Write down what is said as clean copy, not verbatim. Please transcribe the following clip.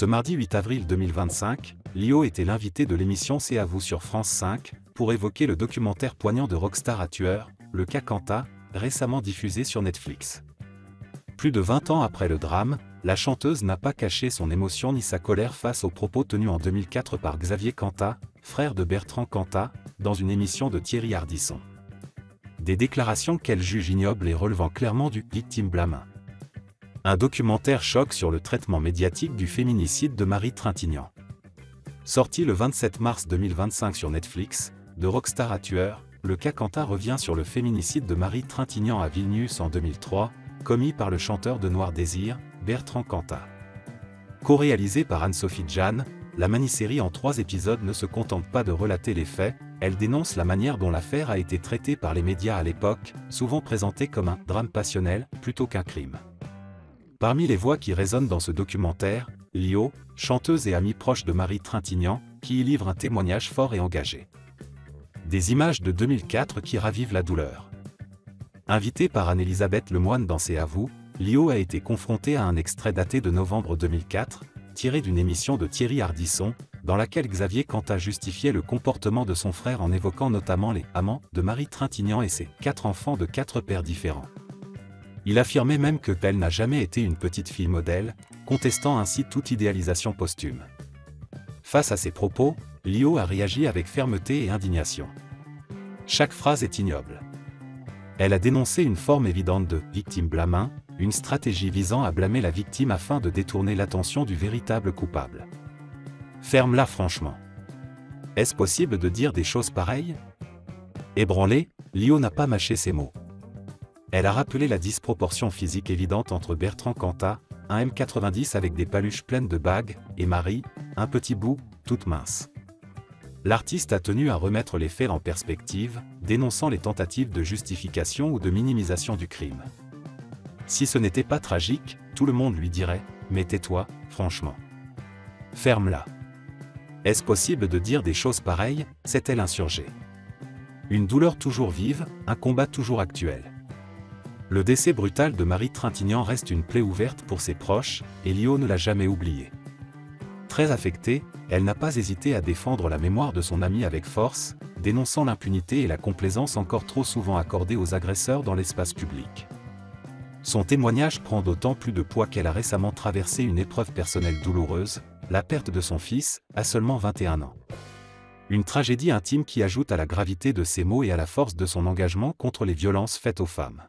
Ce mardi 8 avril 2025, Lio était l'invité de l'émission C'est à vous sur France 5, pour évoquer le documentaire poignant de Rockstar à tueur, le cas Quanta, récemment diffusé sur Netflix. Plus de 20 ans après le drame, la chanteuse n'a pas caché son émotion ni sa colère face aux propos tenus en 2004 par Xavier Quanta, frère de Bertrand Cantat, dans une émission de Thierry Ardisson. Des déclarations qu'elle juge ignobles et relevant clairement du « victime blâme ». Un documentaire choc sur le traitement médiatique du féminicide de Marie Trintignant. Sorti le 27 mars 2025 sur Netflix, de Rockstar à tueur, le cas Quanta revient sur le féminicide de Marie Trintignant à Vilnius en 2003, commis par le chanteur de Noir Désir, Bertrand Cantat. Co-réalisée par Anne-Sophie Djan, la mini-série en 3 épisodes ne se contente pas de relater les faits, elle dénonce la manière dont l'affaire a été traitée par les médias à l'époque, souvent présentée comme un drame passionnel plutôt qu'un crime. Parmi les voix qui résonnent dans ce documentaire, Lio, chanteuse et amie proche de Marie Trintignant, qui y livre un témoignage fort et engagé. Des images de 2004 qui ravivent la douleur. Invitée par Anne-Elisabeth Lemoine dans C'est à vous, Lio a été confrontée à un extrait daté de novembre 2004, tiré d'une émission de Thierry Ardisson, dans laquelle Xavier Quanta justifiait le comportement de son frère en évoquant notamment les amants de Marie Trintignant et ses 4 enfants de 4 pères différents. Il affirmait même que elle n'a jamais été une petite fille modèle, contestant ainsi toute idéalisation posthume. Face à ces propos, Lio a réagi avec fermeté et indignation. Chaque phrase est ignoble. Elle a dénoncé une forme évidente de « victime blâme », une stratégie visant à blâmer la victime afin de détourner l'attention du véritable coupable. Ferme-la franchement. Est-ce possible de dire des choses pareilles? Ébranlée, Lio n'a pas mâché ses mots. Elle a rappelé la disproportion physique évidente entre Bertrand Cantat, un M90 avec des paluches pleines de bagues, et Marie, un petit bout, toute mince. L'artiste a tenu à remettre les faits en perspective, dénonçant les tentatives de justification ou de minimisation du crime. Si ce n'était pas tragique, tout le monde lui dirait « mais tais-toi, franchement. Ferme-la. » Est-ce possible de dire des choses pareilles? S'est-elle insurgée. Une douleur toujours vive, un combat toujours actuel. Le décès brutal de Marie Trintignant reste une plaie ouverte pour ses proches, et Lio ne l'a jamais oublié. Très affectée, elle n'a pas hésité à défendre la mémoire de son amie avec force, dénonçant l'impunité et la complaisance encore trop souvent accordées aux agresseurs dans l'espace public. Son témoignage prend d'autant plus de poids qu'elle a récemment traversé une épreuve personnelle douloureuse, la perte de son fils, à seulement 21 ans. Une tragédie intime qui ajoute à la gravité de ses mots et à la force de son engagement contre les violences faites aux femmes.